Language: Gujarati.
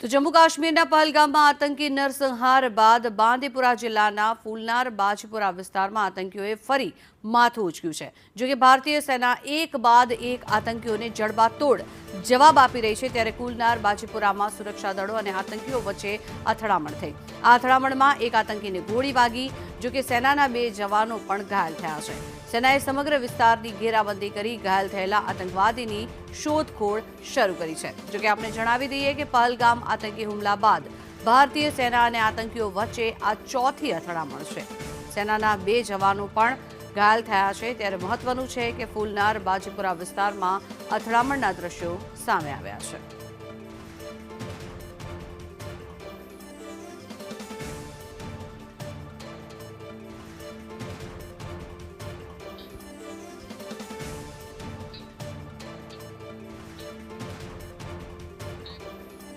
તો જમ્મુ કાશ્મીરના પહલગામમાં આતંકી નરસંહાર બાદ બાંદીપુરા જિલ્લાના ફૂલનાર બાજપુરા વિસ્તારમાં આતંકીઓએ ફરી માથું ઉંચક્યું છે। જો કે ભારતીય સેના એક બાદ એક આતંકીઓને જડબાતોડ જવાબ આપી રહી છે, ત્યારે ફૂલનાર બાજપુરામાં સુરક્ષા દળો અને આતંકીઓ વચ્ચે અથડામણ થઈ। આ અથડામણમાં એક આતંકીને ગોળી વાગી, જો કે સેનાના 2 જવાનો પણ ઘાયલ થયા છે। સેનાએ સમગ્ર વિસ્તારની ઘેરાબંધી કરી ઘાયલ થયેલા આતંકવાદીની શોધખોળ શરૂ કરી છે। જો કે આપણે જણાવી દઈએ કે પહલગામ આતંકી હુમલા બાદ ભારતીય સેના અને આતંકીઓ વચ્ચે આ ચોથી અથડામણ છે। સેનાના 2 જવાનો પણ ઘાયલ થયા છે। ત્યારે મહત્વનું છે કે ફૂલનાર બાજપુરા વિસ્તારમાં અથડામણના દ્રશ્યો સામે આવ્યા છે।